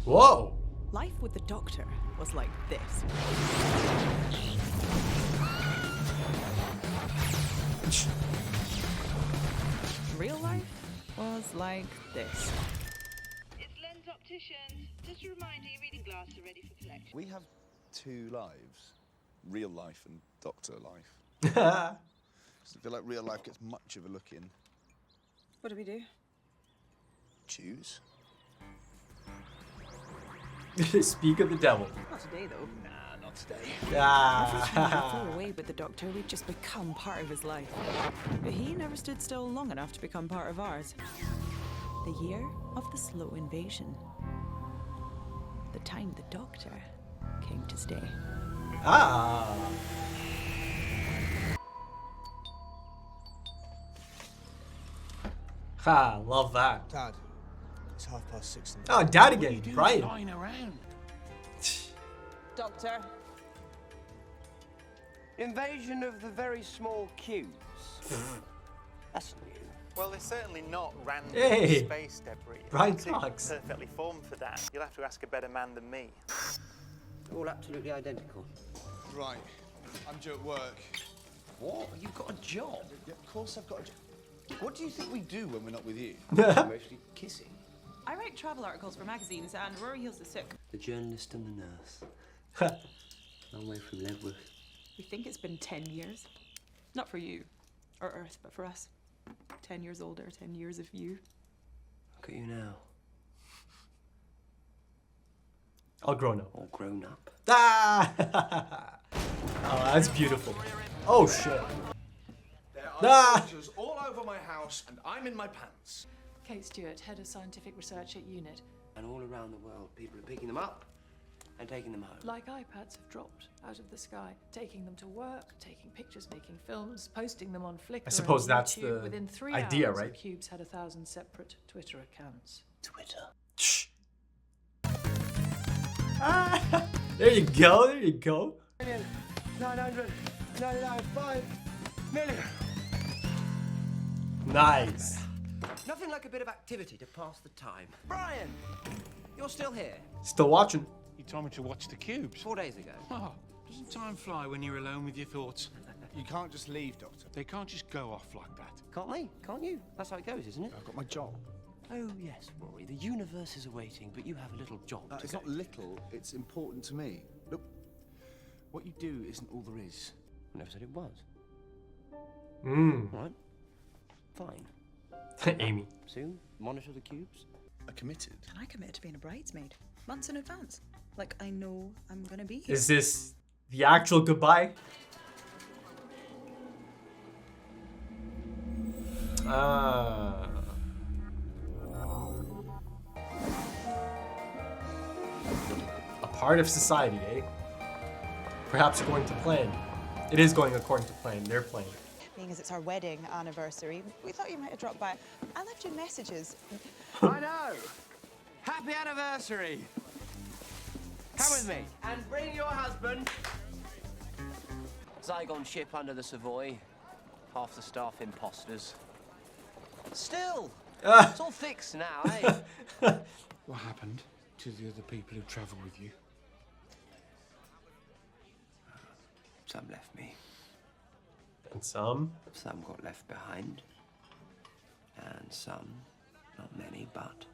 Whoa. Life with the doctor was like this. Real life was like this. It's Len's Opticians. Just a reminder, your reading glasses are ready for collection. We have two lives, real life and doctor life. So I feel like real life gets much of a look in. What do we do? Choose. Speak of the devil. Not today, though. Nah, not today. Far away with the doctor, we'd just become part of his life. But he never stood still long enough to become part of ours. The year of the slow invasion. The time the doctor came to stay. Ah. Ha, love that. Dad, it's 6:30. Oh, Dad again, Brian. Lying around. Doctor. Invasion of the very small cubes. That's new. Well, they're certainly not random Hey, space debris. Brian They're too talks. perfectly formed for that. You'll have to ask a better man than me. All absolutely identical. Right, I'm due at work. What? You've got a job? Yeah, of course I've got a job. What do you think we do when we're not with you? Mostly kissing. I write travel articles for magazines, and Rory heals the sick. The journalist and the nurse. Long way from Ledworth. We think it's been 10 years. Not for you, or Earth, but for us. 10 years older, 10 years of you. Look at you now. All grown up. All grown up. Ah! Oh, that's beautiful. Oh, shit. There are Ah! soldiers all over my house, and I'm in my pants. Kate Stewart, Head of Scientific Research at UNIT. And all around the world, people are picking them up and taking them home. Like iPads have dropped out of the sky, taking them to work, taking pictures, making films, posting them on Flickr. I suppose and that's YouTube. the Within 3 idea, hours, right? The Cubes had 1,000 separate Twitter accounts. Twitter. Shh. Ah, there you go, there you go. 999.5 million. Nice. Nothing like a bit of activity to pass the time. Brian, you're still here. Still watching. You told me to watch the cubes. 4 days ago. Oh, doesn't time fly when you're alone with your thoughts? You can't just leave, Doctor. They can't just go off like that. Can't they? Can't you? That's how it goes, isn't it? I've got my job. Oh, yes, Rory. The universe is awaiting, but you have a little job to It's go. not little, it's important to me. Look, what you do isn't all there is. I never said it was. Mmm. All right. Fine. Amy. Soon, monitor the cubes. I committed. And I committed to being a bridesmaid months in advance. Like, I know I'm gonna be here. Is this the actual goodbye? A part of society, eh? Perhaps according to plan. It is going according to plan. They're playing. Being as it's our wedding anniversary, we thought you might have dropped by. I left you messages. I know. Happy anniversary. Come with me. And bring your husband. Zygon ship under the Savoy. Half the staff imposters. Still, it's all fixed now, eh? What happened to the other people who travel with you? Some left me. And some. Some got left behind. And some, not many, but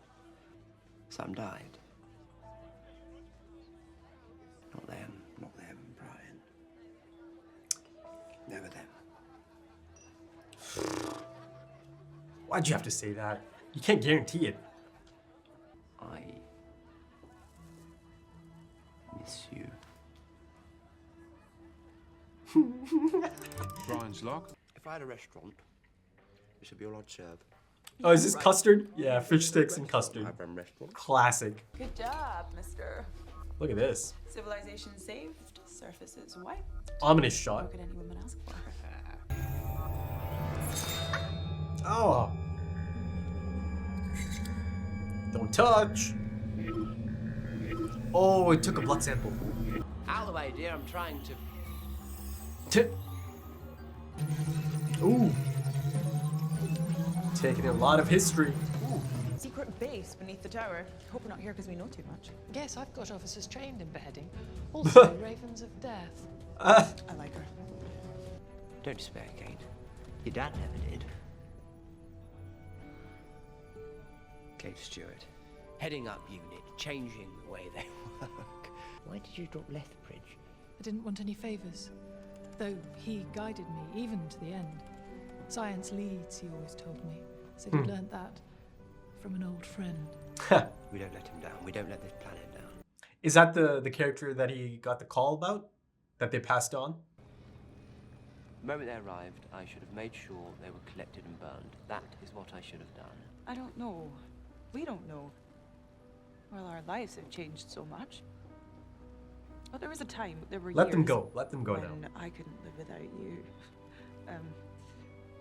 some died. Not them, Brian. Never them. Why'd you have to say that? You can't guarantee it. I miss you. Brian's log. If I had a restaurant, it should be all I'd serve. Oh, is this custard? Yeah, fish sticks and custard. I've run restaurant. Classic. Good job, mister. Look at this. Civilization saved, surfaces wiped. Ominous What shot. could any woman ask for? Oh. Don't touch. Oh, it took a blood sample. Out of the way, dear. I'm trying to. Ooh. Taking a lot of history. Ooh. secret base beneath the tower. Hope we're not here because we know too much. Yes, I've got officers trained in beheading. Also, ravens of death. I like her. Don't despair, Kate. Your dad never did. Kate Stewart, heading up unit, changing the way they work. Why did you drop Lethbridge? I didn't want any favours, though he guided me even to the end. Science leads, he always told me. Said he'd learnt that from an old friend. We don't let him down. We don't let this planet down. Is that the character that he got the call about? That they passed on? The moment they arrived, I should have made sure they were collected and burned. That is what I should have done. I don't know. We don't know. Well, our lives have changed so much. Well, there was a time, there were Let years them go. Let them go now. when I couldn't live without you.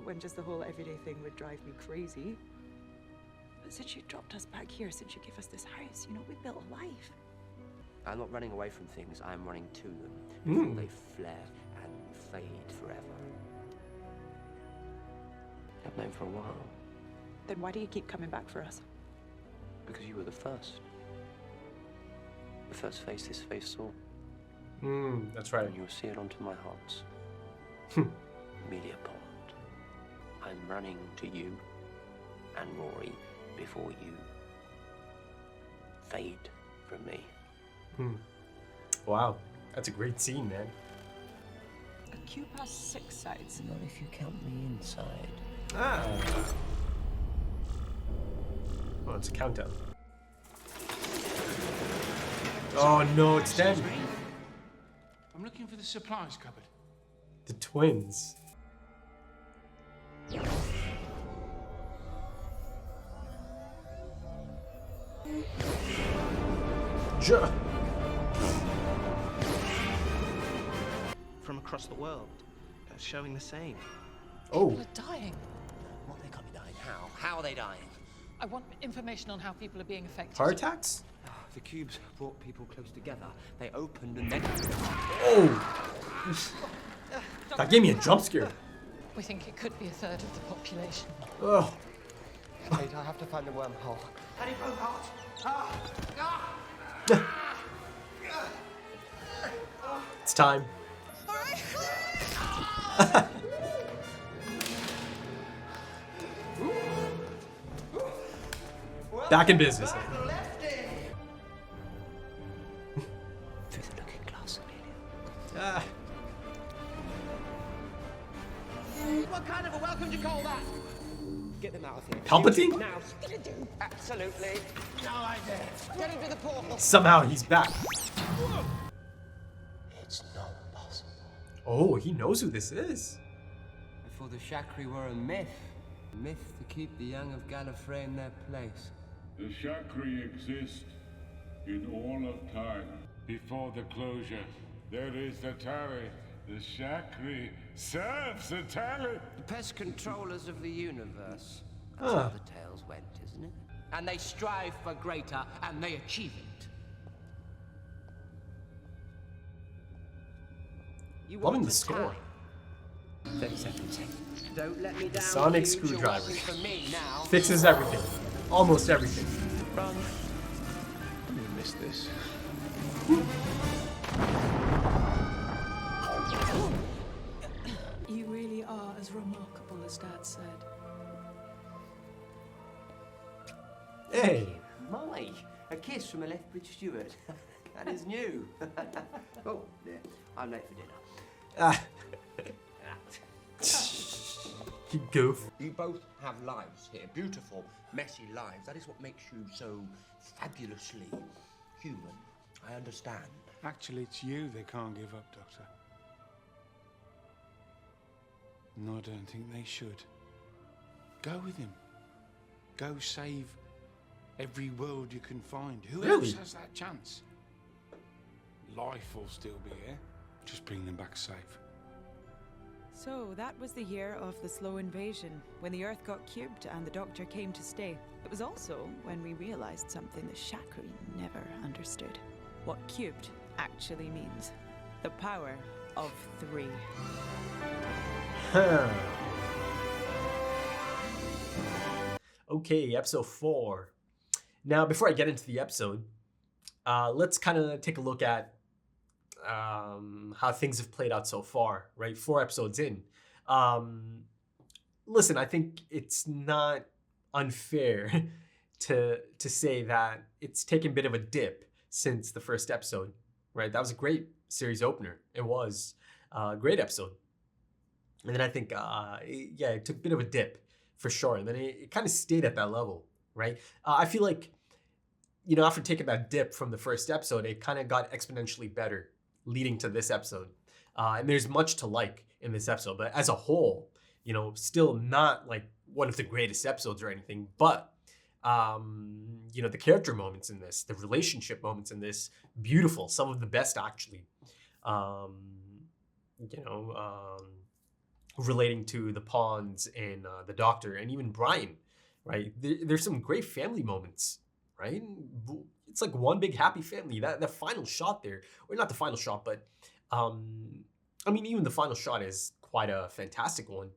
When just the whole everyday thing would drive me crazy. But since you dropped us back here, since you gave us this house, you know, we built a life. I'm not running away from things, I'm running to them before they flare and fade forever. I've known for a while. Then why do you keep coming back for us? Because you were the first. The first face this face saw. That's right. And you were sealed onto my hearts. Amelia Pond. I'm running to you and Rory before you fade from me. Wow, that's a great scene, man. A cube has 6 sides. Not if you count me inside. Oh, it's a countdown. Oh no, it's them. I'm looking for the supplies cupboard. The twins. From across the world, showing the same. Oh. People are dying. What, they can't be dying? How? How are they dying? I want information on how people are being affected. Heart attacks? The cubes brought people close together. They opened and then... Oh! That gave me a jump scare. We think it could be a third of the population. Oh. Wait, I have to find the wormhole. It's time. Back in business. Through the looking glass, Amelia. What kind of a welcome do you call that? Get them out of here. Palpatine? Now. Absolutely. No idea. Get him to the portal. Somehow he's back. It's not possible. Oh, he knows who this is. Before the Shakri were a myth. A myth to keep the young of Gallifrey in their place. The Shakri exist in all of time. Before the closure, there is the Tally. The Shakri serves the Tally. The pest controllers of the universe. That's how the tales went, isn't it? And they strive for greater, and they achieve it. You Loving want the score. 30 seconds. Don't let me down. Sonic Hugh. You're screwdriver. working for me now. Fixes everything. Almost everything. Run. I'm gonna miss this. You really are as remarkable as Dad said. Hey. My, a kiss from a Lethbridge Stewart. That is new. Oh, yeah. I'm late for dinner. You goof. You both have lives here. Beautiful, messy lives. That is what makes you so fabulously human. I understand. Actually, it's you they can't give up, Doctor. No, I don't think they should. Go with him. Go save every world you can find. Who Really? else has that chance? Life will still be here. Just bring them back safe. So that was the year of the slow invasion, when the Earth got cubed and the Doctor came to stay. It was also when we realized something the Shakri never understood. What cubed actually means. The power of 3. Okay, episode 4. Now, before I get into the episode, let's kind of take a look at how things have played out so far, right? 4 episodes in. Listen, I think it's not unfair to say that it's taken a bit of a dip since the first episode, right? That was a great series opener. It was a great episode. And then I think, it took a bit of a dip for sure. And then it kind of stayed at that level, right? I feel like, after taking that dip from the first episode, it kind of got exponentially better leading to this episode. And there's much to like in this episode, but as a whole, still not like one of the greatest episodes or anything, but the character moments in this, the relationship moments in this, beautiful, some of the best actually. Relating to the Pawns and the Doctor and even Brian, right? There's some great family moments, right? It's like one big happy family. That final shot there, or not the final shot, but even the final shot is quite a fantastic one.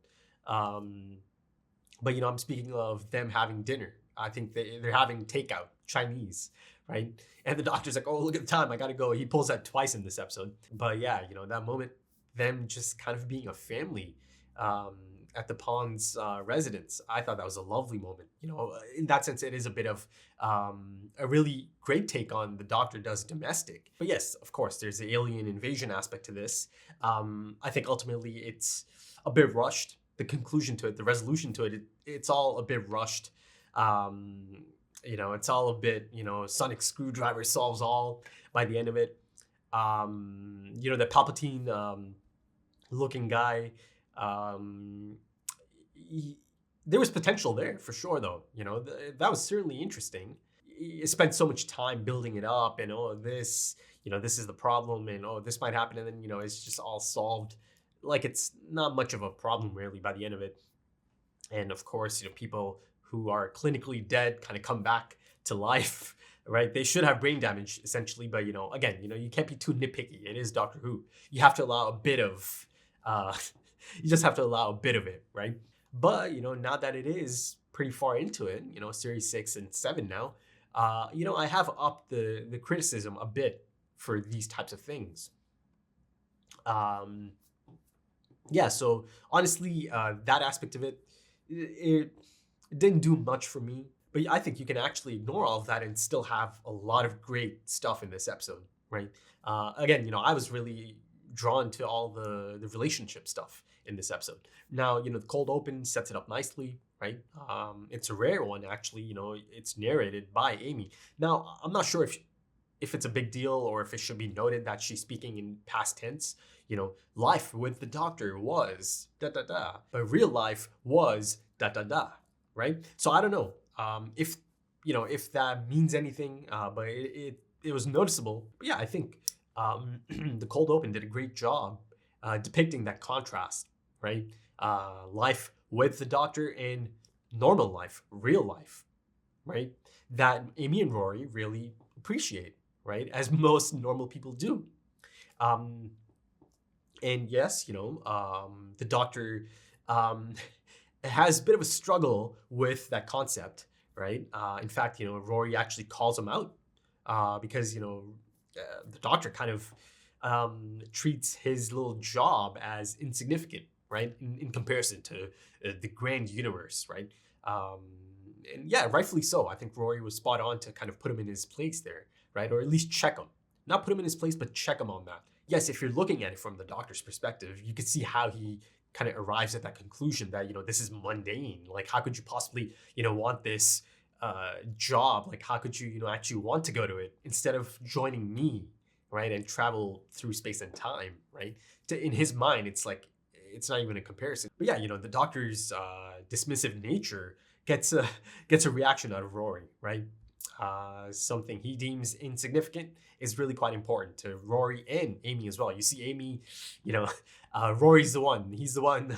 But I'm speaking of them having dinner. I think they're having takeout, Chinese, right? And the Doctor's like, oh, look at the time, I gotta go. He pulls that twice in this episode. But yeah, that moment, them just kind of being a family at the Pond's residence, I thought that was a lovely moment. In that sense, it is a bit of a really great take on the Doctor does domestic. But yes, of course, there's the alien invasion aspect to this. I think ultimately it's a bit rushed. The conclusion to it, the resolution to it, it's all a bit rushed. It's all a bit, sonic screwdriver solves all by the end of it. The Palpatine looking guy, there was potential there for sure, though. That was certainly interesting. He spent so much time building it up, and this is the problem, and this might happen, and then it's just all solved. Like, it's not much of a problem really by the end of it. And of course, people who are clinically dead kind of come back to life, right? They should have brain damage essentially, but again, you can't be too nitpicky. It is Doctor Who. You have to allow a bit of you just have to allow a bit of it, right? But now that it is pretty far into it, series 6 and 7 now, I have upped the criticism a bit for these types of things. So honestly, that aspect of it didn't do much for me. But I think you can actually ignore all of that and still have a lot of great stuff in this episode, right? Again, I was really drawn to all the relationship stuff in this episode. Now, the cold open sets it up nicely, right? It's a rare one, actually. It's narrated by Amy. Now, I'm not sure if it's a big deal or if it should be noted that she's speaking in past tense. Life with the Doctor was da-da-da, but real life was da-da-da, right? So I don't know if that means anything, but it was noticeable. But yeah, I think the cold open did a great job depicting that contrast, right? Life with the Doctor and normal life, real life, right? That Amy and Rory really appreciate, right? As most normal people do. And yes, the Doctor has a bit of a struggle with that concept, right? In fact, Rory actually calls him out because, the Doctor kind of treats his little job as insignificant, right? In comparison to the grand universe, right? And yeah, rightfully so. I think Rory was spot on to kind of put him in his place there, right? Or at least check him. Not put him in his place, but check him on that. Yes, if you're looking at it from the Doctor's perspective, you could see how he kind of arrives at that conclusion that, this is mundane. Like, how could you possibly, want this job? Like, how could you, actually want to go to it instead of joining me, right? And travel through space and time, right? In his mind, it's like, it's not even a comparison. But yeah, the Doctor's dismissive nature gets a reaction out of Rory, right? Something he deems insignificant is really quite important to Rory and Amy as well. You see Amy, Rory's the one. He's the one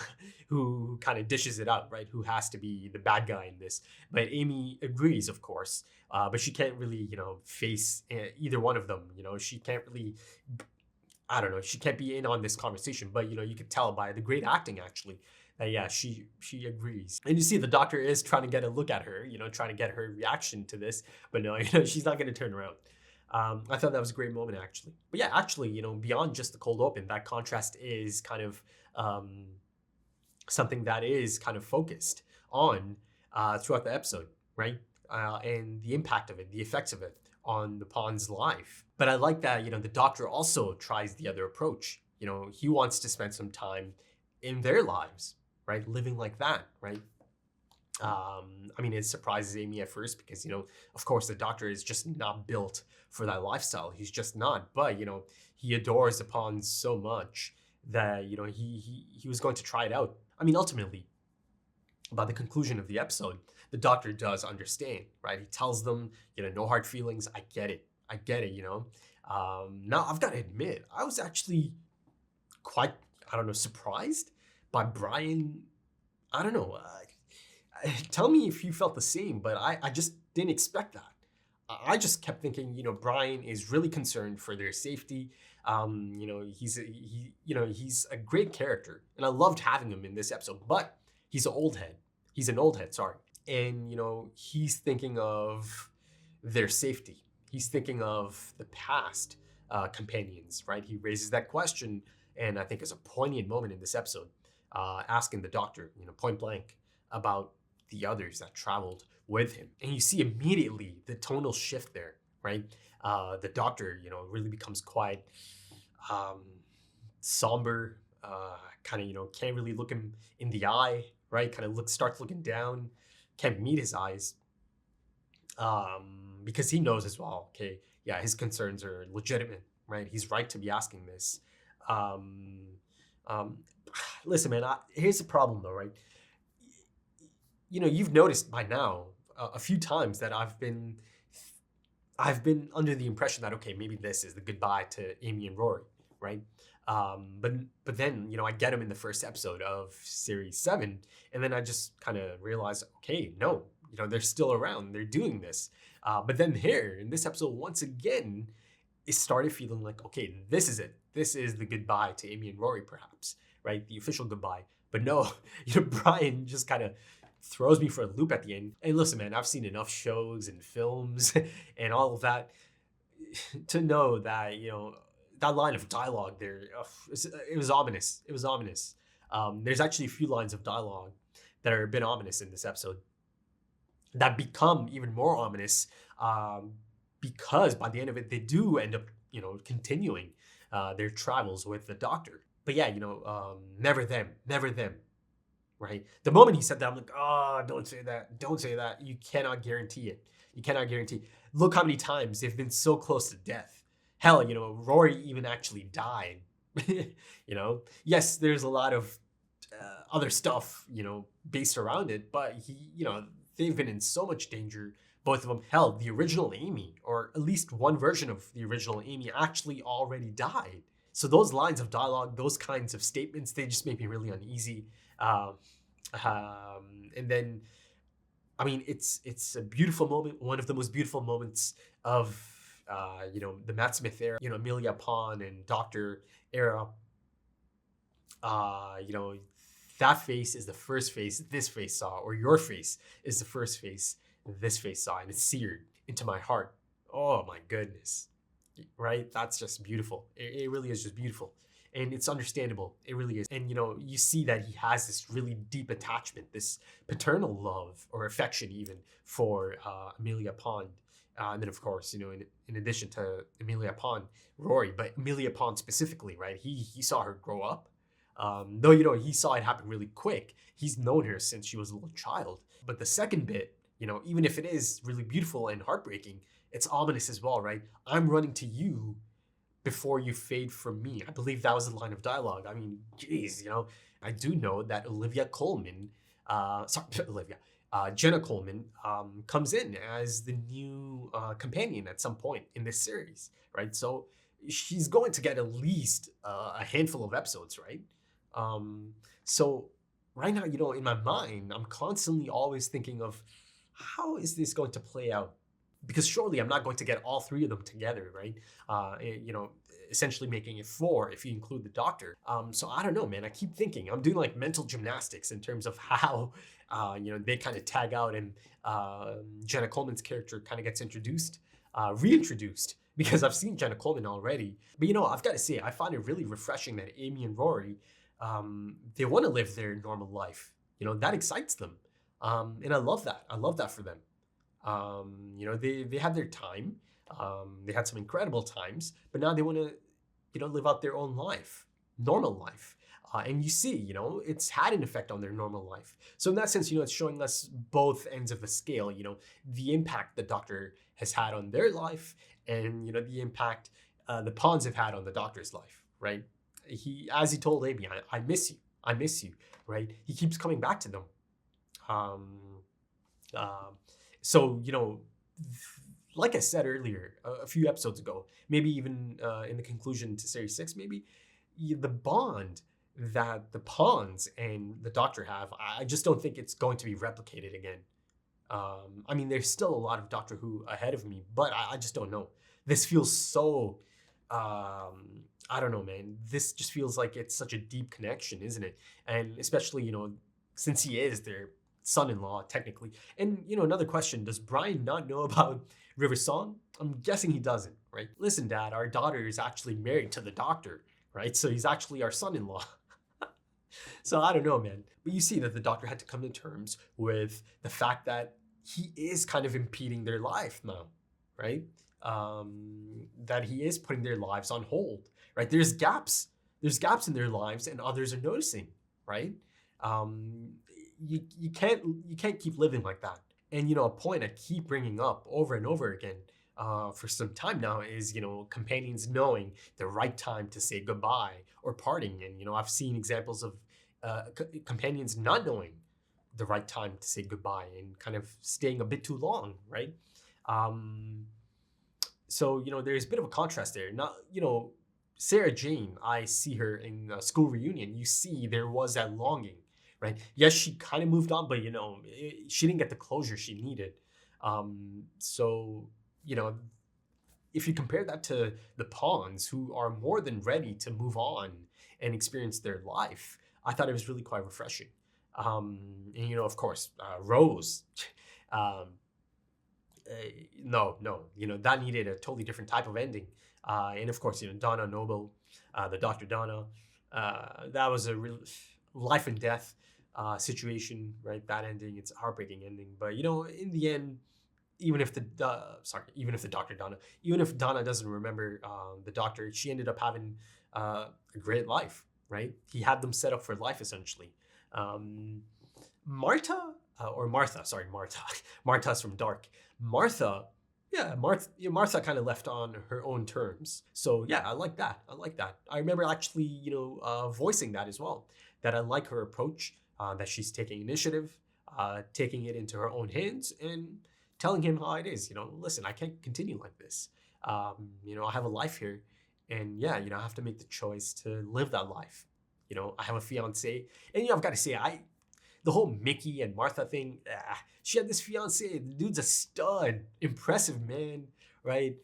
who kind of dishes it out, right? Who has to be the bad guy in this. But Amy agrees, of course. But she can't really, face either one of them. She can't really, I don't know, she can't be in on this conversation. But, you could tell by the great acting, actually, yeah, she agrees. And you see the doctor is trying to get a look at her, trying to get her reaction to this, but no, she's not going to turn around. I thought that was a great moment, actually. But yeah, actually, beyond just the cold open, that contrast is kind of something that is kind of focused on throughout the episode, right? And the impact of it, the effects of it on the pawn's life. But I like that, the doctor also tries the other approach. He wants to spend some time in their lives, right? Living like that, right? I mean, it surprises Amy at first because, of course, the doctor is just not built for that lifestyle. He's just not. But, he adores the pawn so much that, he was going to try it out. I mean, ultimately, by the conclusion of the episode, the doctor does understand, right? He tells them, no hard feelings. I get it. Now, I've got to admit, I was actually quite, surprised by Brian. I don't know. Tell me if you felt the same, but I just didn't expect that. I just kept thinking, Brian is really concerned for their safety. He's a great character, and I loved having him in this episode. But he's an old head. Sorry, and he's thinking of their safety. He's thinking of the past companions, right? He raises that question, and I think it's a poignant moment in this episode, asking the doctor, point blank, about the others that traveled with him. And you see immediately the tonal shift there, right? The doctor, really becomes quite somber, kind of, can't really look him in the eye, right? Kind of starts looking down, can't meet his eyes, because he knows as well, okay, yeah, his concerns are legitimate, right? He's right to be asking this. Listen, man, here's the problem though, right? You've noticed by now a few times that I've been under the impression that, okay, maybe this is the goodbye to Amy and Rory, right? But then, I get them in the first episode of series 7, and then I just kind of realize, okay, no, they're still around, they're doing this. But then here in this episode, once again, it started feeling like, okay, this is it. This is the goodbye to Amy and Rory, perhaps, right? The official goodbye. But no, Brian just kind of throws me for a loop at the end. And listen, man, I've seen enough shows and films and all of that to know that, that line of dialogue there, it was ominous. It was ominous. There's actually a few lines of dialogue that are a bit ominous in this episode that become even more ominous because by the end of it, they do end up, continuing their travels with the doctor. But yeah, never them. Right? The moment he said that, I'm like, oh, don't say that. You cannot guarantee it. Look how many times they've been so close to death. Hell, Rory even actually died. Yes, there's a lot of other stuff, based around it, but they've been in so much danger, both of them. Hell, the original Amy, or at least one version of the original Amy, actually already died. So those lines of dialogue, those kinds of statements, they just make me really uneasy. And then, I mean, it's a beautiful moment, one of the most beautiful moments of, the Matt Smith era, Amelia Pond and Dr. era. That face is the first face this face saw, or your face is the first face this face saw, and it's seared into my heart. Oh my goodness, right? That's just beautiful. It really is just beautiful. And it's understandable. It really is. And, you see that he has this really deep attachment, this paternal love or affection even for Amelia Pond. And then, of course, in addition to Amelia Pond, Rory, but Amelia Pond specifically, right? He saw her grow up. Though, he saw it happen really quick. He's known her since she was a little child. But the second bit, even if it is really beautiful and heartbreaking, it's ominous as well, right? I'm running to you before you fade from me. I believe that was the line of dialogue. I mean, geez, I do know that Jenna Coleman comes in as the new companion at some point in this series, right? So she's going to get at least a handful of episodes, right? So right now, in my mind, I'm constantly always thinking of how is this going to play out? because surely I'm not going to get all three of them together, right? You know, essentially making it 4 if you include the doctor. So I don't know, man. I keep thinking I'm doing like mental gymnastics in terms of how, you know, they kind of tag out and Jenna Coleman's character kind of gets introduced, reintroduced, because I've seen Jenna Coleman already. But you know, I've got to say, I find it really refreshing that Amy and Rory, they want to live their normal life. You know, that excites them. And I love that. I love that for them. You know, they had their time. They had some incredible times, but now they want to, you know, live out their own life, normal life. And you see, you know, it's had an effect on their normal life. So in that sense, you know, it's showing us both ends of the scale, you know, the impact the doctor has had on their life and, you know, the impact the pawns have had on the doctor's life, right? As he told Amy, I miss you, right? He keeps coming back to them. So, you know, like I said earlier, a few episodes ago, maybe even in the conclusion to series 6, maybe the bond that the pawns and the doctor have, I just don't think it's going to be replicated again. I mean, there's still a lot of Doctor Who ahead of me, but I just don't know. This feels so, I don't know, man. This just feels like it's such a deep connection, isn't it? And especially, you know, since he is their son-in-law, technically. And, you know, another question, does Brian not know about River Song? I'm guessing he doesn't, right? Listen, Dad, our daughter is actually married to the doctor, right? So he's actually our son-in-law. So I don't know, man. But you see that the doctor had to come to terms with the fact that he is kind of impeding their life now, right? That he is putting their lives on hold, right? There's gaps in their lives and others are noticing, right? You can't keep living like that. And, you know, a point I keep bringing up over and over again for some time now is, you know, companions knowing the right time to say goodbye or parting. And, you know, I've seen examples of companions not knowing the right time to say goodbye and kind of staying a bit too long, right? So, you know, there's a bit of a contrast there. Not, you know, Sarah Jane, I see her in School Reunion. You see there was that longing, right? Yes, she kind of moved on, but, you know, she didn't get the closure she needed. So, you know, if you compare that to the pawns who are more than ready to move on and experience their life, I thought it was really quite refreshing. And, you know, of course, Rose, no, you know, that needed a totally different type of ending. And of course, you know, Donna Noble, the Dr. Donna, that was a real life and death situation, right? That ending, it's a heartbreaking ending. But, you know, in the end, even if Donna doesn't remember the doctor, she ended up having a great life, right? He had them set up for life, essentially. Martha. Martha's from Dark. Martha kind of left on her own terms. So yeah, I like that. I remember actually, you know, voicing that as well, that I like her approach, that she's taking initiative, taking it into her own hands and telling him how it is. You know, listen, I can't continue like this. You know, I have a life here and yeah, you know, I have to make the choice to live that life. You know, I have a fiance and, you know, I've got to say, the whole Mickey and Martha thing, she had this fiance, the dude's a stud, impressive man, right?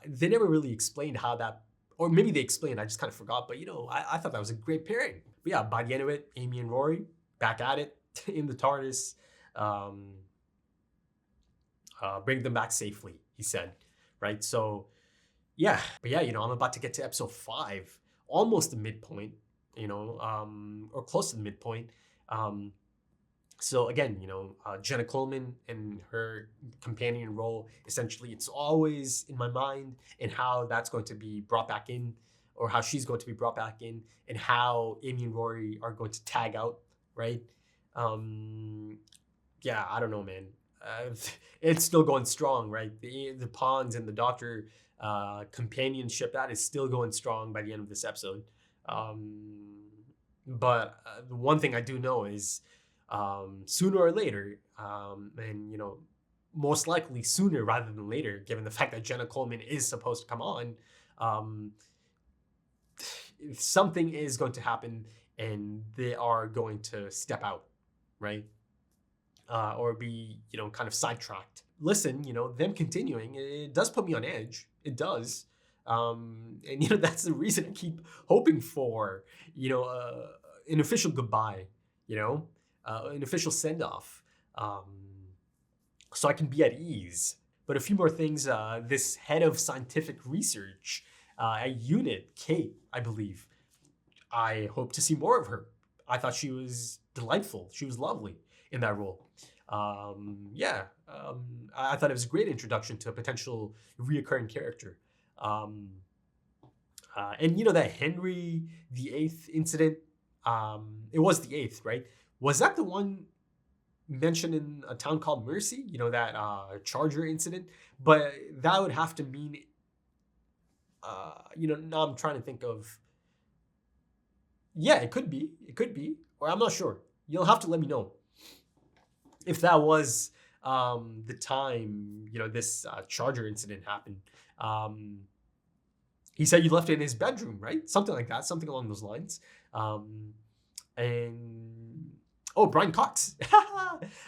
They never really explained how that, or maybe they explained, I just kind of forgot, but you know, I thought that was a great pairing. But yeah, by the end of it, Amy and Rory, back at it in the TARDIS, bring them back safely, he said, right? So yeah, but yeah, you know, I'm about to get to episode 5, almost the midpoint, you know, or close to the midpoint. So again, you know, Jenna Coleman and her companion role, essentially, it's always in my mind and how that's going to be brought back in, or how she's going to be brought back in, and how Amy and Rory are going to tag out, right? Yeah, I don't know, man. It's still going strong, right? The Pawns and the Doctor companionship, that is still going strong by the end of this episode. But the one thing I do know is sooner or later, and you know, most likely sooner rather than later, given the fact that Jenna Coleman is supposed to come on, something is going to happen and they are going to step out, right? Or be, you know, kind of sidetracked. listen, them continuing, it does put me on edge. It does. And that's the reason I keep hoping for, an official goodbye, an official send off, so I can be at ease. But a few more things. This head of scientific research at Unit, Kate, I believe. I hope to see more of her. I thought she was delightful. She was lovely in that role. I thought it was a great introduction to a potential reoccurring character. And that Henry VIII incident, it was the 8th, right? Was that the one mentioned in A Town Called Mercy? That Charger incident? But that would have to mean, now I'm trying to think of, yeah, it could be, or I'm not sure. You'll have to let me know if that was the time, this Charger incident happened. He said you left it in his bedroom, right? Something like that, something along those lines. Brian Cox.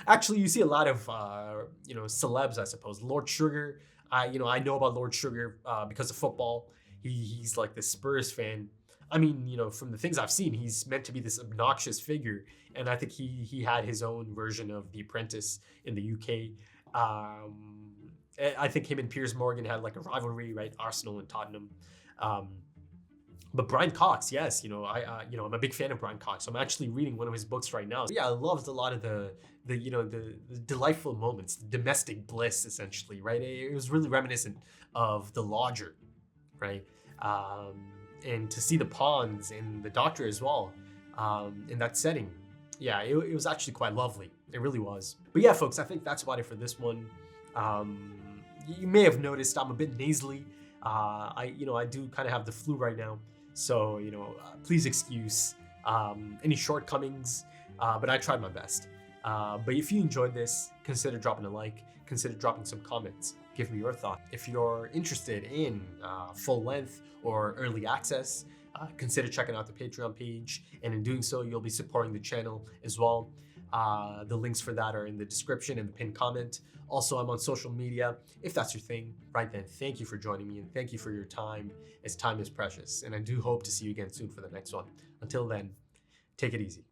Actually, you see a lot of, celebs, I suppose. Lord Sugar. I know about Lord Sugar because of football. He's like the Spurs fan. I mean, from the things I've seen, he's meant to be this obnoxious figure. And I think he had his own version of The Apprentice in the UK. I think him and Piers Morgan had like a rivalry, right? Arsenal and Tottenham. But Brian Cox, yes, I'm a big fan of Brian Cox. I'm actually reading one of his books right now. Yeah, I loved a lot of the delightful moments, the domestic bliss, essentially, right? It was really reminiscent of The Lodger, right? And to see the pawns and the Doctor as well in that setting, yeah, it was actually quite lovely. It really was. But yeah, folks, I think that's about it for this one. You may have noticed I'm a bit nasally. I do kind of have the flu right now. So, please excuse any shortcomings, but I tried my best. But if you enjoyed this, consider dropping a like, consider dropping some comments. Give me your thoughts. If you're interested in full length or early access, consider checking out the Patreon page. And in doing so, you'll be supporting the channel as well. The links for that are in the description and the pinned comment. Also, I'm on social media. If that's your thing, right then, thank you for joining me and thank you for your time, as time is precious. And I do hope to see you again soon for the next one. Until then, take it easy.